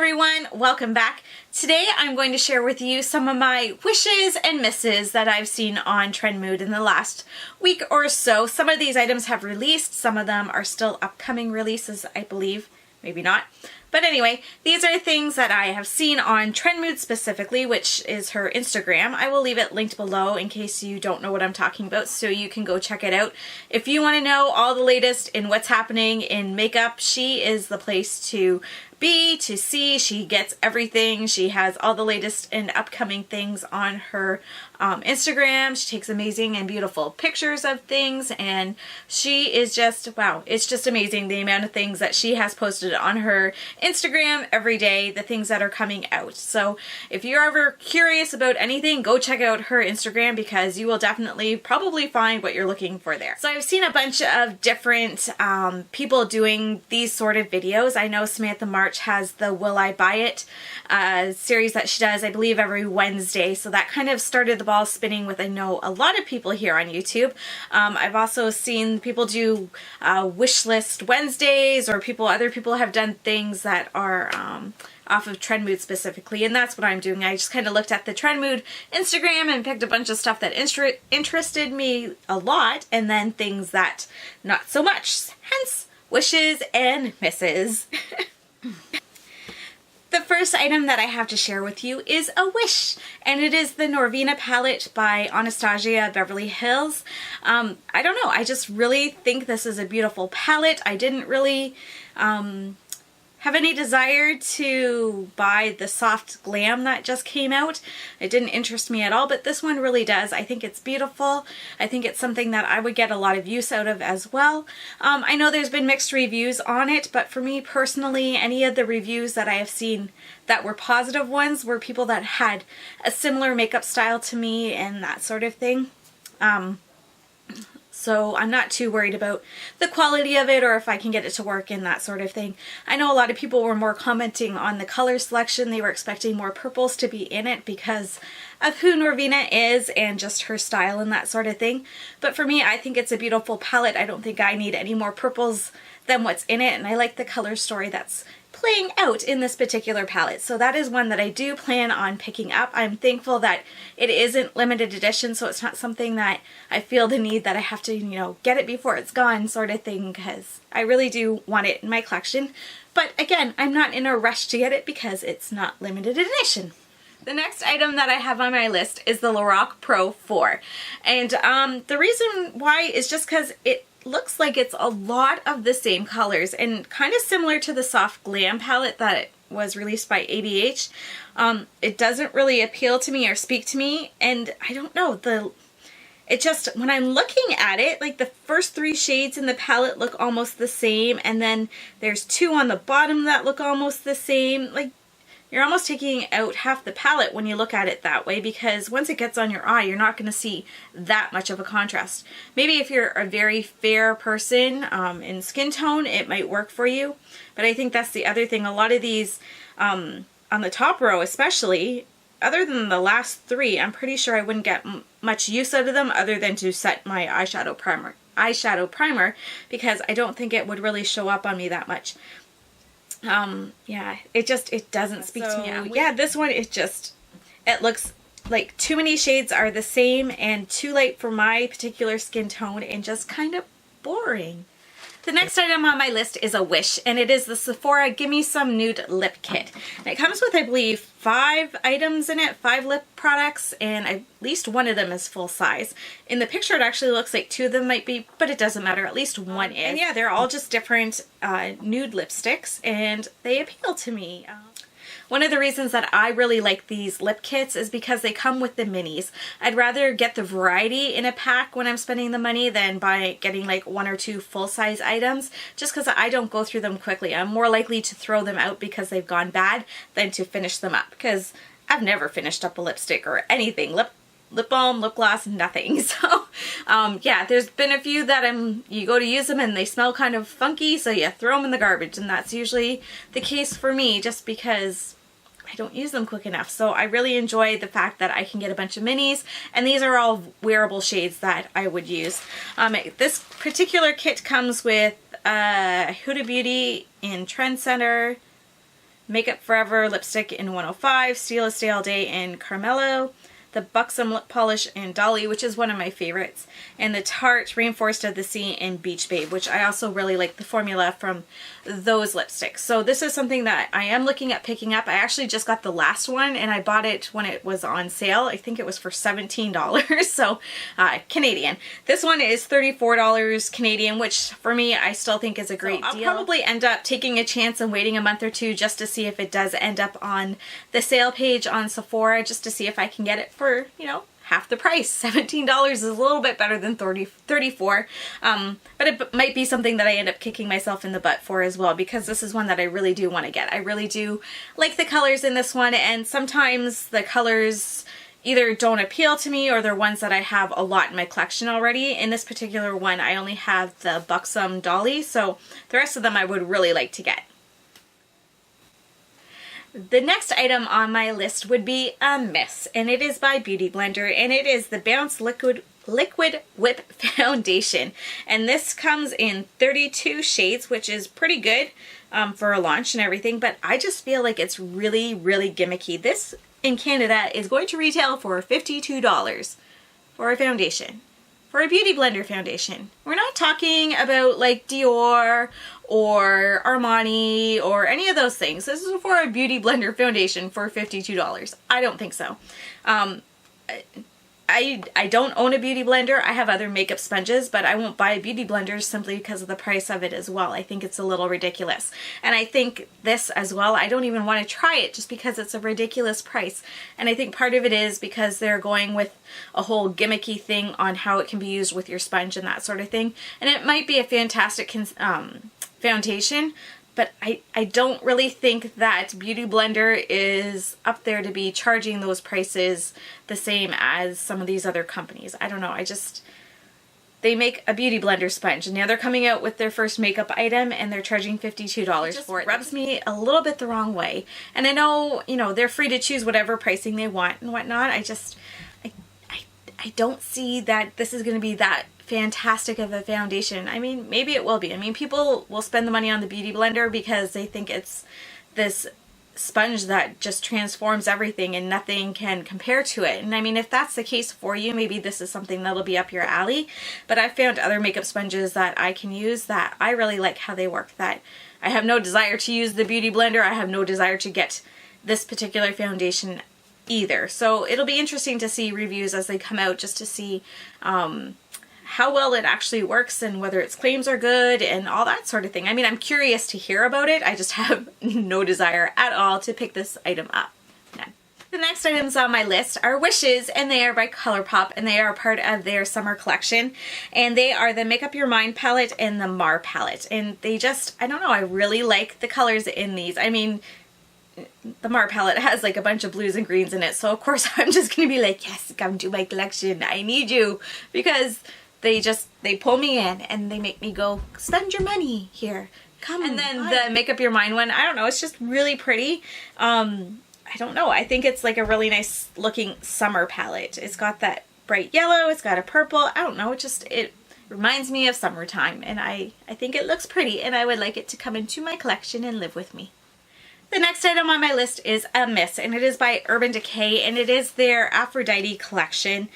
everyone, welcome back. Today I'm going to share with you some of my wishes and misses that I've seen on Trendmood in the last week or so. Some of these items have released, some of them are still upcoming releases, I believe, maybe not. But anyway, these are things that I have seen on Trendmood specifically, which is her Instagram. I will leave it linked below in case you don't know what I'm talking about, so you can go check it out. If you want to know all the latest in what's happening in makeup, she is the place to be, to see. She gets everything. She has all the latest and upcoming things on her Instagram. She takes amazing and beautiful pictures of things, and she is just, wow, it's just amazing the amount of things that she has posted on her Instagram every day, the things that are coming out. So if you're ever curious about anything, go check out her Instagram because you will definitely probably find what you're looking for there. So I've seen a bunch of different people doing these sort of videos. I know Samantha March has the Will I Buy It series that she does, I believe, every Wednesday. So that kind of started the ball spinning with, I know, a lot of people here on YouTube. I've also seen people do wish list Wednesdays, or other people have done things that are off of Trendmood specifically, and that's what I'm doing. I just kind of looked at the Trendmood Instagram and picked a bunch of stuff that interested me a lot, and then things that not so much. Hence, wishes and misses. The first item that I have to share with you is a wish, and it is the Norvina palette by Anastasia Beverly Hills. I don't know, I just really think this is a beautiful palette. I didn't really have any desire to buy the soft glam that just came out. It didn't interest me at all, but this one really does. I think it's beautiful. I think it's something that I would get a lot of use out of as well. I know there's been mixed reviews on it, but for me personally, any of the reviews that I have seen that were positive ones were people that had a similar makeup style to me and that sort of thing. So I'm not too worried about the quality of it or if I can get it to work and that sort of thing. I know a lot of people were more commenting on the color selection. They were expecting more purples to be in it because of who Norvina is and just her style and that sort of thing. But for me, I think it's a beautiful palette. I don't think I need any more purples than what's in it, and I like the color story that's playing out in this particular palette. So that is one that I do plan on picking up. I'm thankful that it isn't limited edition, so it's not something that I feel the need that I have to, you know, get it before it's gone sort of thing, because I really do want it in my collection. But again, I'm not in a rush to get it because it's not limited edition. The next item that I have on my list is the Lorac Pro 4. And the reason why is just because it looks like it's a lot of the same colors and kind of similar to the soft glam palette that was released by ABH. It doesn't really appeal to me or speak to me, and I don't know, it just, when I'm looking at it, like the first 3 shades in the palette look almost the same, and then there's 2 on the bottom that look almost the same. Like, you're almost taking out half the palette when you look at it that way, because once it gets on your eye, you're not going to see that much of a contrast. Maybe if you're a very fair person in skin tone, it might work for you. But I think that's the other thing. A lot of these, on the top row especially, other than the last 3, I'm pretty sure I wouldn't get much use out of them other than to set my eyeshadow primer, because I don't think it would really show up on me that much. Yeah, it doesn't speak to me. Yeah, this one, it looks like too many shades are the same and too light for my particular skin tone and just kind of boring. The next item on my list is a wish, and it is the Sephora Gimme Some Nude Lip Kit. And it comes with, I believe, 5 items in it, 5 lip products, and at least one of them is full size. In the picture, it actually looks like 2 of them might be, but it doesn't matter. At least one is. And yeah, they're all just different nude lipsticks, and they appeal to me. One of the reasons that I really like these lip kits is because they come with the minis. I'd rather get the variety in a pack when I'm spending the money than by getting like 1 or 2 full-size items, just because I don't go through them quickly. I'm more likely to throw them out because they've gone bad than to finish them up, because I've never finished up a lipstick or anything. Lip balm, lip gloss, nothing. So yeah, there's been a few that you go to use them and they smell kind of funky, so you throw them in the garbage, and that's usually the case for me just because I don't use them quick enough. So I really enjoy the fact that I can get a bunch of minis, and these are all wearable shades that I would use. This particular kit comes with Huda Beauty in Trend Center, Makeup Forever lipstick in 105, Steel Stay All Day in Carmelo, the Buxom lip polish in Dolly, which is one of my favorites, and the Tarte Reinforced of the Sea in Beach Babe, which I also really like the formula from those lipsticks. So this is something that I am looking at picking up. I actually just got the last one and I bought it when it was on sale. I think it was for $17, so Canadian. This one is $34 Canadian, which for me I still think is a great deal. I'll probably end up taking a chance and waiting a month or two just to see if it does end up on the sale page on Sephora, just to see if I can get it for, you know, half the price. $17 is a little bit better than $34, but it might be something that I end up kicking myself in the butt for as well, because this is one that I really do want to get. I really do like the colors in this one, and sometimes the colors either don't appeal to me or they're ones that I have a lot in my collection already. In this particular one, I only have the Buxom Dolly, so the rest of them I would really like to get. The next item on my list would be a miss, and it is by Beauty Blender, and it is the Bounce Liquid Whip Foundation. And this comes in 32 shades, which is pretty good for a launch and everything, but I just feel like it's really, really gimmicky. This in Canada is going to retail for $52 for a foundation. For a Beauty Blender foundation. We're not talking about like Dior or Armani or any of those things. This is for a Beauty Blender foundation for $52. I don't think so. I don't own a Beauty Blender. I have other makeup sponges, but I won't buy a Beauty Blender simply because of the price of it as well. I think it's a little ridiculous. And I think this as well, I don't even want to try it just because it's a ridiculous price. And I think part of it is because they're going with a whole gimmicky thing on how it can be used with your sponge and that sort of thing. And it might be a fantastic foundation, but I don't really think that Beauty Blender is up there to be charging those prices the same as some of these other companies. I don't know, they make a Beauty Blender sponge, and now they're coming out with their first makeup item and they're charging $52 for it. It rubs me a little bit the wrong way. And I know, you know, they're free to choose whatever pricing they want and whatnot. I don't see that this is going to be that fantastic of a foundation. I mean, maybe it will be. I mean, people will spend the money on the Beauty Blender because they think it's this sponge that just transforms everything and nothing can compare to it. And I mean, if that's the case for you, maybe this is something that'll be up your alley. But I've found other makeup sponges that I can use that I really like how they work, that I have no desire to use the Beauty Blender. I have no desire to get this particular foundation either. So it'll be interesting to see reviews as they come out, just to see how well it actually works and whether its claims are good and all that sort of thing. I mean, I'm curious to hear about it. I just have no desire at all to pick this item up. None. The next items on my list are Wishes, and they are by ColourPop, and they are part of their summer collection. And they are the Make Up Your Mind palette and the Mar palette. And they just, I don't know, I really like the colors in these. I mean, the Mar palette has like a bunch of blues and greens in it, so of course I'm just gonna be like, yes, come to my collection, I need you, because they pull me in and they make me go, spend your money here, come. And then the Make Up Your Mind one, I don't know, it's just really pretty. I don't know, I think it's like a really nice looking summer palette. It's got that bright yellow, it's got a purple, I don't know, it reminds me of summertime, and I think it looks pretty, and I would like it to come into my collection and live with me. The next item on my list is a miss, and it is by Urban Decay, and it is their Aphrodite collection.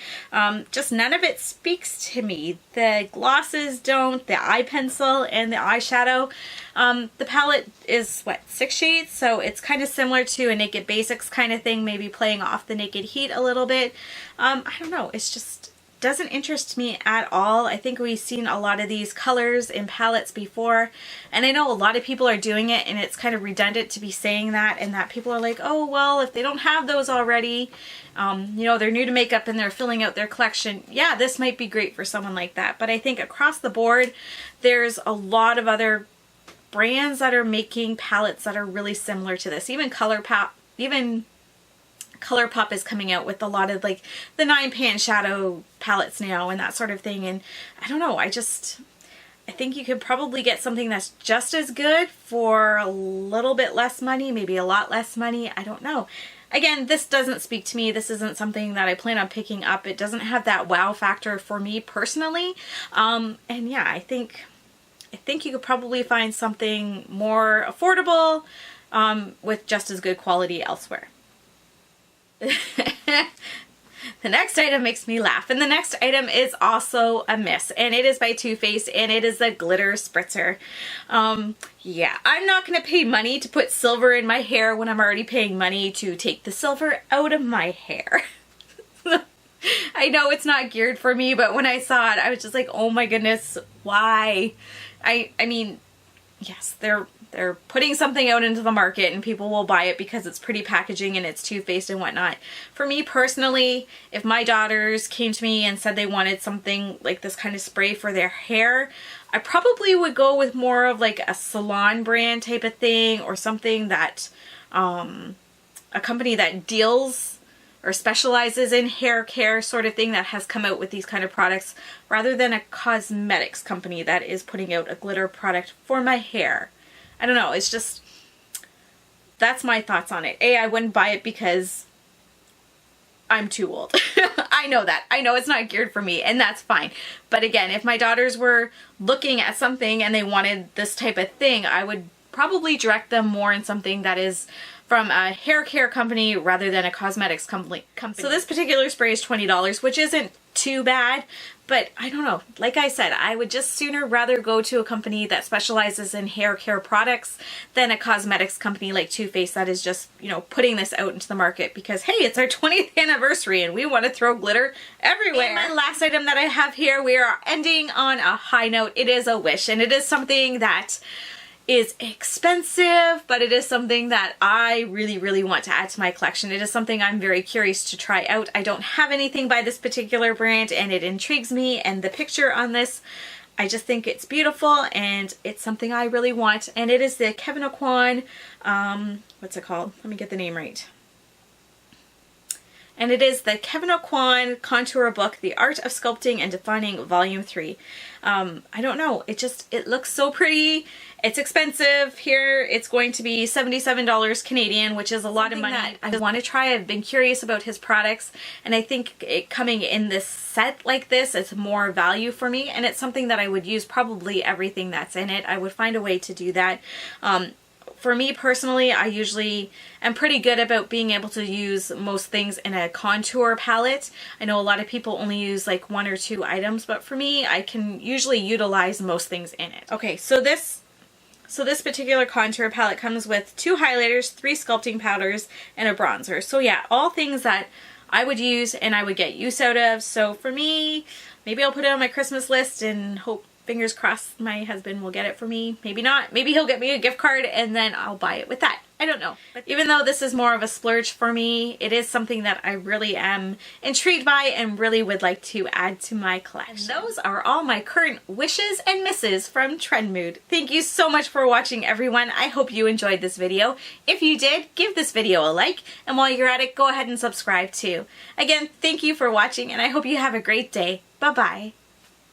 Just none of it speaks to me. The glosses don't, the eye pencil and the eyeshadow. The palette is, what, 6 shades? So it's kind of similar to a Naked Basics kind of thing, maybe playing off the Naked Heat a little bit. I don't know, it's just doesn't interest me at all. I think we've seen a lot of these colors in palettes before, and I know a lot of people are doing it, and it's kind of redundant to be saying that, and that people are like, oh well, if they don't have those already, you know, they're new to makeup and they're filling out their collection, yeah, this might be great for someone like that. But I think across the board there's a lot of other brands that are making palettes that are really similar to this. Even ColourPop is coming out with a lot of like the 9-pan shadow palettes now and that sort of thing, and I don't know, I think you could probably get something that's just as good for a little bit less money, maybe a lot less money, I don't know. Again, this doesn't speak to me. This isn't something that I plan on picking up. It doesn't have that wow factor for me personally, and yeah, I think you could probably find something more affordable with just as good quality elsewhere. The next item makes me laugh, and the next item is also a miss, and it is by Too Faced, and it is the Glitter Spritzer. Yeah, I'm not going to pay money to put silver in my hair when I'm already paying money to take the silver out of my hair. I know it's not geared for me, but when I saw it, I was just like, oh my goodness, why? I mean, yes, they're putting something out into the market and people will buy it because it's pretty packaging and it's Too Faced and whatnot. For me personally, if my daughters came to me and said they wanted something like this kind of spray for their hair, I probably would go with more of like a salon brand type of thing, or something that, a company that deals or specializes in hair care sort of thing, that has come out with these kind of products, rather than a cosmetics company that is putting out a glitter product for my hair. I don't know, it's just, that's my thoughts on it. I wouldn't buy it because I'm too old. I know that. I know it's not geared for me, and that's fine. But again, if my daughters were looking at something and they wanted this type of thing, I would probably direct them more in something that is from a hair care company rather than a cosmetics company. So this particular spray is $20, which isn't too bad, but I don't know. Like I said, I would just sooner rather go to a company that specializes in hair care products than a cosmetics company like Too Faced that is just, you know, putting this out into the market because, hey, it's our 20th anniversary and we want to throw glitter everywhere. And my last item that I have here, we are ending on a high note. It is a Wish, and it is something that is expensive, but it is something that I really, really want to add to my collection. It is something I'm very curious to try out. I don't have anything by this particular brand, and it intrigues me, and the picture on this, I just think it's beautiful, and it's something I really want, and it is the Kevyn Aucoin, what's it called? Let me get the name right. And it is the Kevyn Aucoin Contour Book, The Art of Sculpting and Defining Volume 3. I don't know, it looks so pretty. It's expensive. Here it's going to be $77 Canadian, which is a lot of money. That I want to try. I've been curious about his products, and I think it coming in this set like this, it's more value for me, and it's something that I would use probably everything that's in it. I would find a way to do that. For me personally, I usually am pretty good about being able to use most things in a contour palette. I know a lot of people only use like 1 or 2 items, but for me, I can usually utilize most things in it. Okay, so this particular contour palette comes with 2 highlighters, 3 sculpting powders, and a bronzer. So yeah, all things that I would use and I would get use out of. So for me, maybe I'll put it on my Christmas list and hope, fingers crossed, my husband will get it for me. Maybe not. Maybe he'll get me a gift card and then I'll buy it with that. I don't know. But even though this is more of a splurge for me, it is something that I really am intrigued by and really would like to add to my collection. And those are all my current wishes and misses from Trend Mood. Thank you so much for watching, everyone. I hope you enjoyed this video. If you did, give this video a like, and while you're at it, go ahead and subscribe too. Again, thank you for watching, and I hope you have a great day. Bye-bye.